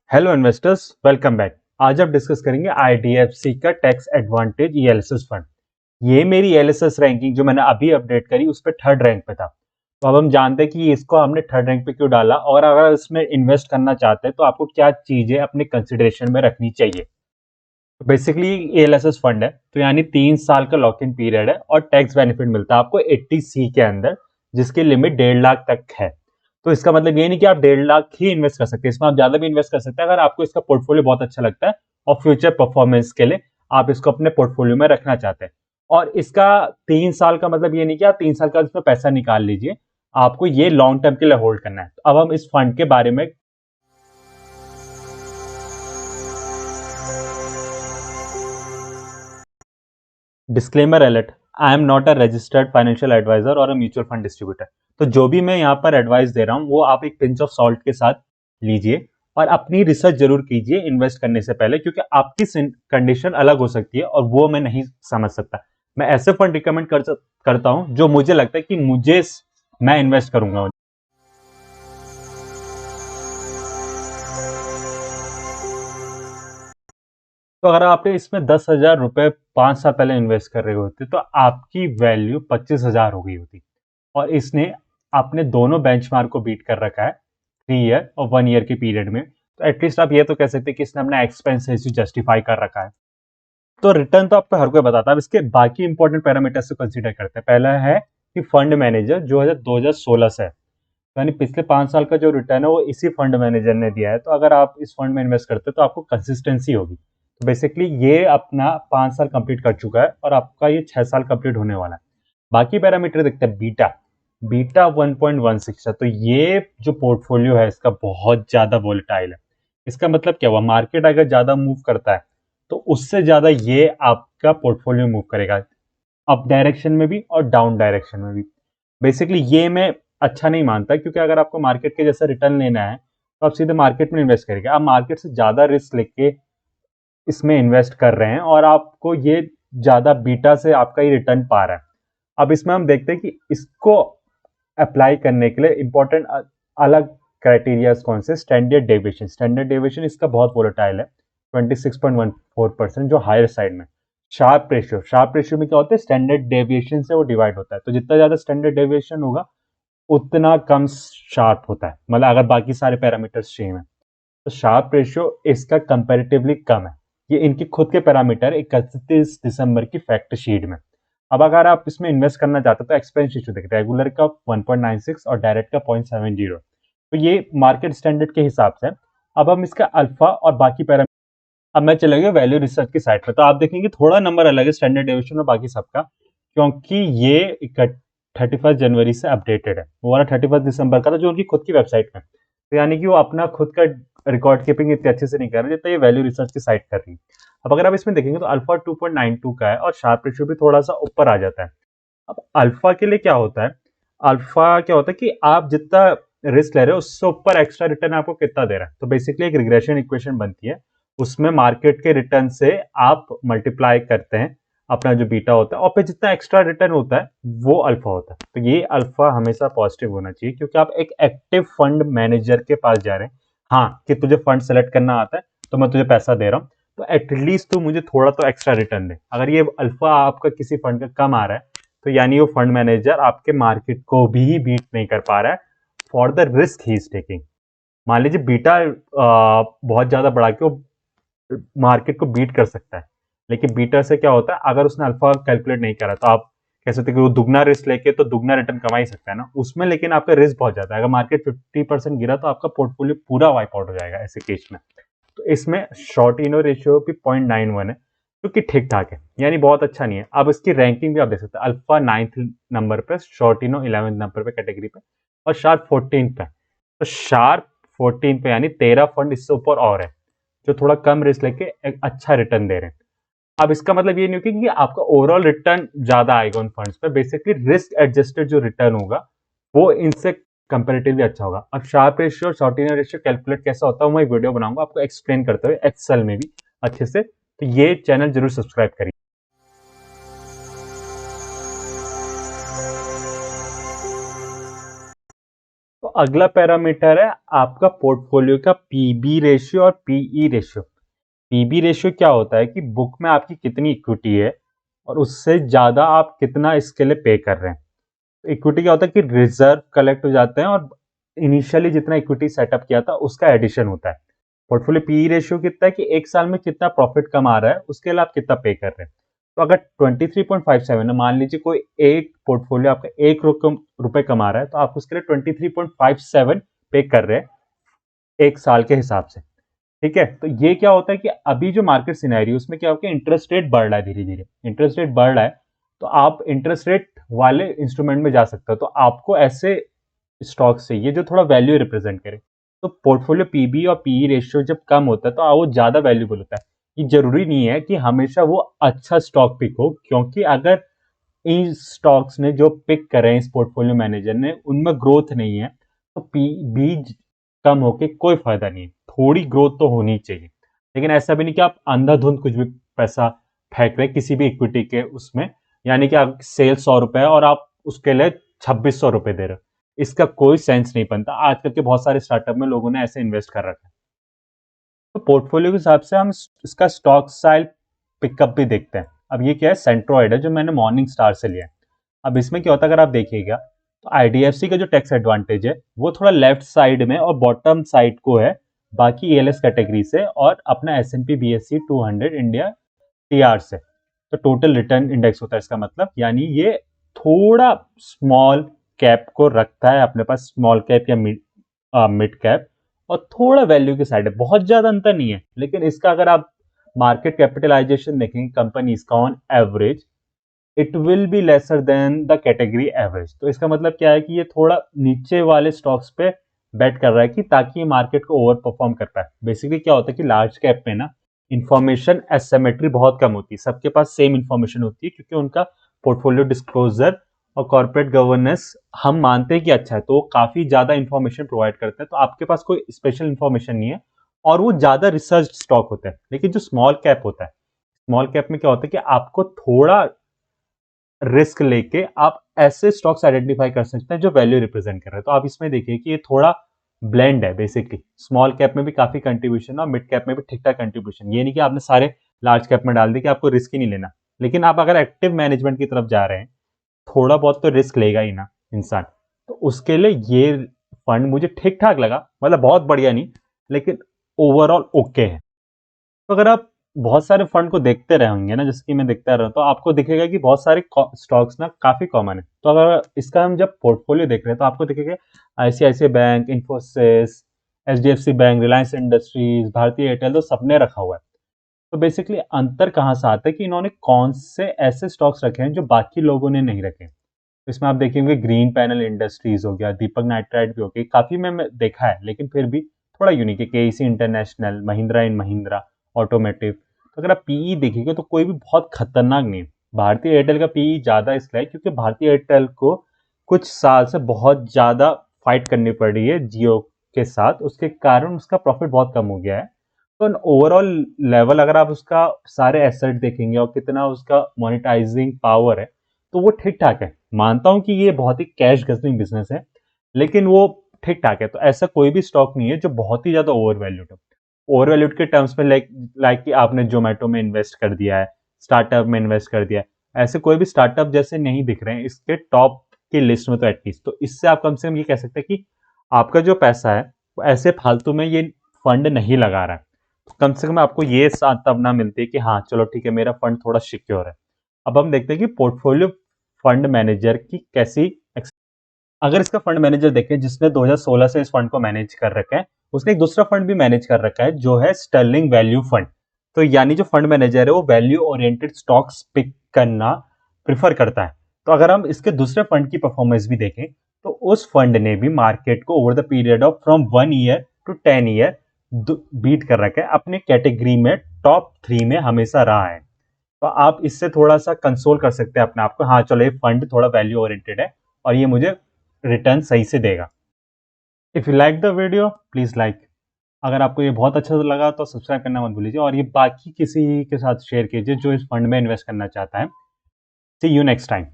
Hello investors, welcome back. आज आप discuss करेंगे आईडीएफसी का टैक्स एडवांटेज ईएलएसएस फंड। ये मेरी ईएलएसएस रैंकिंग जो मैंने अभी अपडेट करी उस पर थर्ड रैंक पे था। तो अब हम जानते हैं कि इसको हमने थर्ड रैंक पे क्यों डाला और अगर इसमें इन्वेस्ट करना चाहते हैं तो आपको क्या चीजें अपने कंसिडरेशन में रखनी चाहिए। तो बेसिकली ईएलएसएस फंड है, तो यानी 3 साल का लॉक इन पीरियड है और टैक्स बेनिफिट मिलता है आपको 80C के अंदर, जिसकी लिमिट 1.5 लाख तक है। तो इसका मतलब ये नहीं कि आप 1.5 लाख ही इन्वेस्ट कर सकते हैं, इसमें आप ज्यादा भी इन्वेस्ट कर सकते हैं अगर आपको इसका पोर्टफोलियो बहुत अच्छा लगता है और फ्यूचर परफॉर्मेंस के लिए आप इसको अपने पोर्टफोलियो में रखना चाहते हैं। और इसका 3 साल का मतलब ये नहीं कि आप 3 साल का इसमें पैसा निकाल लीजिए, आपको ये लॉन्ग टर्म के लिए होल्ड करना है। तो अब हम इस फंड के बारे में disclaimer alert. I am not a registered financial advisor और अ म्यूचुअल फंड डिस्ट्रीब्यूटर। तो जो भी मैं यहाँ पर एडवाइस दे रहा हूँ वो आप एक पिंच ऑफ सॉल्ट के साथ लीजिए और अपनी रिसर्च जरूर कीजिए इन्वेस्ट करने से पहले, क्योंकि आपकी कंडीशन अलग हो सकती है और वो मैं नहीं समझ सकता। मैं ऐसे फंड रिकमेंड करता हूँ जो मुझे लगता है कि मैं इन्वेस्ट करूंगा। तो अगर आपने इसमें 10,000 रुपए 5 साल पहले इन्वेस्ट कर रहे होते तो आपकी वैल्यू 25,000 हो गई होती। और इसने आपने दोनों बेंचमार्क को बीट कर रखा है 3 ईयर और 1 ईयर के पीरियड में। तो एटलीस्ट आप ये तो कह सकते हैं कि इसने अपना एक्सपेंसेस जस्टिफाई कर रखा है। तो रिटर्न तो आपको हर कोई बताता है। अब इसके बाकी इंपॉर्टेंट पैरामीटर्स को कंसीडर करते हैं। पहला है कि फंड मैनेजर जो है 2016 से है, यानी पिछले 5 साल का जो रिटर्न है वो इसी फंड मैनेजर ने दिया है। तो अगर आप इस फंड में इन्वेस्ट करते हैं तो आपको कंसिस्टेंसी होगी। तो बेसिकली ये अपना 5 साल कंप्लीट कर चुका है और आपका ये 6 साल कंप्लीट होने वाला है। बाकी पैरामीटर देखते हैं। बीटा बीटा 1.16 है। तो ये जो पोर्टफोलियो है इसका बहुत ज्यादा वोलेटाइल है। इसका मतलब क्या हुआ, मार्केट अगर ज्यादा मूव करता है तो उससे ज्यादा ये आपका पोर्टफोलियो मूव करेगा, अप डायरेक्शन में भी और डाउन डायरेक्शन में भी। बेसिकली ये मैं अच्छा नहीं मानता, क्योंकि अगर आपको मार्केट के जैसा रिटर्न लेना है तो आप सीधे मार्केट में इन्वेस्ट करेंगे। आप मार्केट से ज्यादा रिस्क लेके इसमें इन्वेस्ट कर रहे हैं और आपको ये ज्यादा बीटा से आपका ही रिटर्न पा रहा है। अब इसमें हम देखते हैं कि इसको अप्लाई करने के लिए इंपॉर्टेंट अलग क्राइटेरियाज कौन से। स्टैंडर्ड डेविएशन इसका बहुत वोलेटाइल है, 26.14%, जो हायर साइड में। शार्प रेशियो में क्या होता है, स्टैंडर्ड डेविएशन से वो डिवाइड होता है। तो जितना ज्यादा स्टैंडर्ड डेविएशन होगा उतना कम शार्प होता है, मतलब अगर बाकी सारे पैरामीटर्स सेम है। तो शार्प रेशियो इसका कंपैरेटिवली कम है। ये इनकी खुद के पैरामीटर 31 दिसंबर की फैक्ट शीट में। अब अगर आप इसमें इन्वेस्ट करना चाहते हो तो एक्सपेंस रेशियो देखते हैं, रेगुलर का 1.96 और डायरेक्ट का 0.70। तो ये मार्केट स्टैंडर्ड के हिसाब से। अब हम इसका अल्फा और बाकी पैरामीटर, अब मैं चलेंगे वैल्यू रिसर्च की साइट पे। तो आप देखेंगे थोड़ा नंबर अलग है स्टैंडर्ड डेविएशन और बाकी सबका, क्योंकि ये 31 जनवरी से अपडेटेड है। वो वाला 31 दिसंबर का था जो उनकी खुद की वेबसाइट में। तो यानी कि वो अपना खुद का रिकॉर्ड कीपिंग इतने अच्छे से नहीं कर रहे जितना ये वैल्यू रिसर्च की साइट कर रही है। अब अगर आप इसमें देखेंगे तो अल्फा 2.92 का है और शार्प रेशियो भी थोड़ा सा ऊपर आ जाता है। अब अल्फा के लिए क्या होता है, अल्फा क्या होता है कि आप जितना रिस्क ले रहे हो उससे ऊपर एक्स्ट्रा रिटर्न आपको कितना दे रहा है। तो बेसिकली एक रिग्रेशन इक्वेशन बनती है, उसमें मार्केट के रिटर्न से आप मल्टीप्लाई करते हैं अपना जो बीटा होता है और फिर जितना एक्स्ट्रा रिटर्न होता है वो अल्फा होता है। तो ये अल्फा हमेशा पॉजिटिव होना चाहिए, क्योंकि आप एक एक्टिव फंड मैनेजर के पास जा रहे हैं। हाँ, कि तुझे फंड सेलेक्ट करना आता है तो मैं तुझे पैसा दे रहा हूँ, तो एटलीस्ट तू मुझे थोड़ा तो एक्स्ट्रा रिटर्न दे। अगर ये अल्फा आपका किसी फंड का कम आ रहा है तो यानी वो फंड मैनेजर आपके मार्केट को भी बीट नहीं कर पा रहा है for the risk he is taking. मान लीजिए बीटा बहुत ज्यादा बढ़ा के वो मार्केट को बीट कर सकता है, लेकिन बीटा से क्या होता है, अगर उसने अल्फा कैलकुलेट नहीं करा तो आप कह सकते हैं कि वो दुगना रिस्क लेके तो दुगना रिटर्न कमा ही सकता है ना उसमें, लेकिन आपका रिस्क बहुत ज्यादा है। अगर मार्केट 50% गिरा तो आपका पोर्टफोलियो पूरा वाइप आउट हो जाएगा ऐसे केस में। तो इसमें शॉर्ट इनो रेशियो भी 0.91 है, जो कि ठीक ठाक है, यानी बहुत अच्छा नहीं है। अब इसकी रैंकिंग भी आप देख सकते हैं, अल्फा 9th नंबर पे, शॉर्ट इनो 11th नंबर पे कैटेगरी पे और शार्प 14 पे। तो शार्प 14 पे यानी 13 फंड इससे ऊपर और है जो थोड़ा कम रिस्क लेके एक अच्छा रिटर्न दे रहे हैं। अब इसका मतलब ये नहीं होगा कि आपका ओवरऑल रिटर्न ज्यादा आएगा उन फंड्स पे, बेसिकली रिस्क एडजस्टेड जो रिटर्न होगा वो इनसे कंपेरेटिवली अच्छा होगा। अब शार्प रेशियो और शॉर्टिनर रेशियो कैलकुलेट कैसा होता है मैं एक वीडियो बनाऊंगा आपको एक्सप्लेन करते हुए एक्सेल में भी अच्छे से। तो ये चैनल जरूर सब्सक्राइब करिए। तो अगला पैरामीटर है आपका पोर्टफोलियो का पीबी रेशियो और पीई रेशियो। पीबी रेशियो क्या होता है कि बुक में आपकी कितनी इक्विटी है और उससे ज्यादा आप कितना इसके लिए पे कर रहे हैं। इक्विटी क्या होता है कि रिजर्व कलेक्ट हो जाते हैं और इनिशियली जितना इक्विटी सेटअप किया था उसका एडिशन होता है। पोर्टफोलियो पीई रेशियो कितना है कि एक साल में कितना प्रॉफिट कमा रहा है उसके लिए आप कितना पे कर रहे हैं। तो अगर 23.57 है, मान लीजिए कोई एक पोर्टफोलियो आपका ₹1 कमा रहा है तो आप उसके लिए 23.57 पे कर रहे हैं एक साल के हिसाब से। ठीक है, तो ये क्या होता है कि अभी जो मार्केट सिनेरियो उसमें क्या होगा, इंटरेस्ट रेट बढ़ रहा है, धीरे धीरे इंटरेस्ट रेट बढ़ रहा है, तो आप इंटरेस्ट रेट वाले इंस्ट्रूमेंट में जा सकते हो। तो आपको ऐसे स्टॉक्स चाहिए जो थोड़ा वैल्यू रिप्रेजेंट करे। तो पोर्टफोलियो पीबी और पीई रेशियो जब कम होता है तो वो ज्यादा वैल्यूबल होता है। ये जरूरी नहीं है कि हमेशा वो अच्छा स्टॉक पिक हो, क्योंकि अगर इन स्टॉक्स ने जो पिक करे हैं इस पोर्टफोलियो मैनेजर ने उनमें ग्रोथ नहीं है तो पीबी कम होके कोई फायदा नहीं है। थोड़ी ग्रोथ तो होनी चाहिए, लेकिन ऐसा भी नहीं कि आप अंधाधुंध कुछ भी पैसा फेंक रहे किसी भी इक्विटी के उसमें, यानी कि आप सेल ₹100 और आप उसके लिए ₹2600 दे रहे हो। इसका कोई सेंस नहीं बनता। आजकल के बहुत सारे स्टार्टअप में लोगों ने ऐसे इन्वेस्ट कर रखा है। तो पोर्टफोलियो के हिसाब से हम इसका स्टॉक स्टाइल पिकअप भी देखते हैं। अब ये क्या है, सेंट्रोइड है जो मैंने मॉर्निंग स्टार से लिया है। अब इसमें क्या होता है, अगर आप देखिएगा तो आईडीएफसी का जो टैक्स एडवांटेज है वो थोड़ा लेफ्ट साइड में और बॉटम साइड को है बाकी ईएलएस कैटेगरी से, और अपना एसएनपी बीएससी 200 इंडिया टीआर से। तो टोटल रिटर्न इंडेक्स होता है इसका मतलब, यानी ये थोड़ा स्मॉल कैप को रखता है अपने पास, स्मॉल कैप या मिड कैप, और थोड़ा वैल्यू की साइड है। बहुत ज्यादा अंतर नहीं है, लेकिन इसका अगर आप मार्केट कैपिटलाइजेशन देखेंगे कंपनीज का on average, it will be lesser than the category average. तो इसका मतलब क्या है कि ये थोड़ा नीचे वाले स्टॉक्स पे बेट कर रहा है कि ताकि ये मार्केट को ओवर परफॉर्म कर पाए। बेसिकली क्या होता है कि लार्ज कैप में ना इंफॉर्मेशन एसिमेट्री बहुत कम होती है, सबके पास सेम इंफॉर्मेशन होती है, क्योंकि उनका पोर्टफोलियो डिस्क्लोजर और कॉर्पोरेट गवर्नेंस हम मानते हैं कि अच्छा है, तो वो काफी ज्यादा इंफॉर्मेशन प्रोवाइड करते हैं। तो आपके पास कोई स्पेशल इंफॉर्मेशन नहीं है और वो ज्यादा रिसर्च स्टॉक होता है। लेकिन जो स्मॉल कैप होता है, स्मॉल कैप में क्या होता है कि आपको थोड़ा रिस्क लेके आप ऐसे स्टॉक्स आइडेंटिफाई कर सकते हैं जो वैल्यू रिप्रेजेंट कर रहे हैं। तो आप इसमें देखिए कि ये थोड़ा ब्लेंड है, बेसिकली स्मॉल कैप में भी काफी कंट्रीब्यूशन और मिड कैप में भी ठीक ठाक कंट्रीब्यूशन। ये नहीं कि आपने सारे लार्ज कैप में डाल दी कि आपको रिस्क ही नहीं लेना, लेकिन आप अगर एक्टिव मैनेजमेंट की तरफ जा रहे हैं थोड़ा बहुत तो रिस्क लेगा ही ना इंसान। तो उसके लिए ये फंड मुझे ठीक ठाक लगा, मतलब बहुत बढ़िया नहीं, लेकिन ओवरऑल ओके है। तो अगर आप बहुत सारे फंड को देखते रहेंगे ना, जैसे कि मैं देखता रहा, तो आपको दिखेगा कि बहुत सारे स्टॉक्स ना काफी कॉमन है। तो अगर इसका हम जब पोर्टफोलियो देख रहे हैं तो आपको दिखेगा ICICI bank, Infosys, HDFC bank, Reliance industries, भारतीय एयरटेल, तो सबने रखा हुआ है। तो बेसिकली अंतर कहाँ से आता है कि इन्होंने कौन से ऐसे स्टॉक्स रखे हैं जो बाकी लोगों ने नहीं रखे। तो इसमें आप देखेंगे ग्रीन पैनल इंडस्ट्रीज हो गया, दीपक नाइट्राइट भी हो गया, काफी में देखा है लेकिन फिर भी थोड़ा यूनिक है, KEC international, Mahindra and Mahindra automotive. तो अगर आप पीई देखिएगा तो कोई भी बहुत खतरनाक नहीं है। भारतीय एयरटेल का पीई ज्यादा इसलिए है क्योंकि भारतीय एयरटेल को कुछ साल से बहुत ज्यादा फाइट करनी पड़ रही है जियो के साथ, उसके कारण उसका प्रॉफिट बहुत कम हो गया है। तो ओवरऑल लेवल अगर आप उसका सारे एसेट देखेंगे और कितना उसका मोनेटाइजिंग पावर है तो वो ठीक ठाक है। मानता हूं कि ये बहुत ही कैश गजलिंग बिजनेस है, लेकिन वो ठीक ठाक है। तो ऐसा कोई भी स्टॉक नहीं है जो बहुत ही ज्यादा ओवर वैल्यूड है। ओवर वैल्यूड के टर्म्स में लाइक कि आपने जोमेटो में इन्वेस्ट कर दिया है, स्टार्टअप में इन्वेस्ट कर दिया है, ऐसे कोई भी स्टार्टअप जैसे नहीं दिख रहे हैं इसके टॉप की लिस्ट में तो एटलीस्ट। तो इससे आप कम से कम ये कह सकते हैं कि आपका जो पैसा है वो ऐसे फालतू में ये फंड नहीं लगा रहा है। तो कम से कम आपको ये सांत्वना मिलती है कि हाँ चलो ठीक है, मेरा फंड थोड़ा सिक्योर है। अब हम देखते हैं कि पोर्टफोलियो फंड मैनेजर की कैसी। अगर इसका फंड मैनेजर देखें जिसने 2016 से इस फंड को मैनेज कर रखा है, उसने एक दूसरा फंड भी मैनेज कर रखा है जो है स्टर्लिंग वैल्यू फंड। तो यानी जो फंड मैनेजर है वो वैल्यू ओरिएंटेड स्टॉक्स पिक करना प्रिफर करता है। तो अगर हम इसके दूसरे फंड की परफॉर्मेंस भी देखें तो उस फंड ने भी मार्केट को over the period of from 1 year to 10 year beat कर रखा है, अपने कैटेगरी में टॉप 3 में हमेशा रहा है। तो आप इससे थोड़ा सा कंसोल कर सकते हैं अपने आप को, हाँ चलो ये फंड थोड़ा वैल्यू ओरिएंटेड है और ये मुझे रिटर्न सही से देगा। If you like the video please like. अगर आपको ये बहुत अच्छा लगा तो सब्सक्राइब करना मत भूलिए और ये बाकी किसी के साथ शेयर कीजिए जो इस फंड में इन्वेस्ट करना चाहता है। सी यू नेक्स्ट टाइम।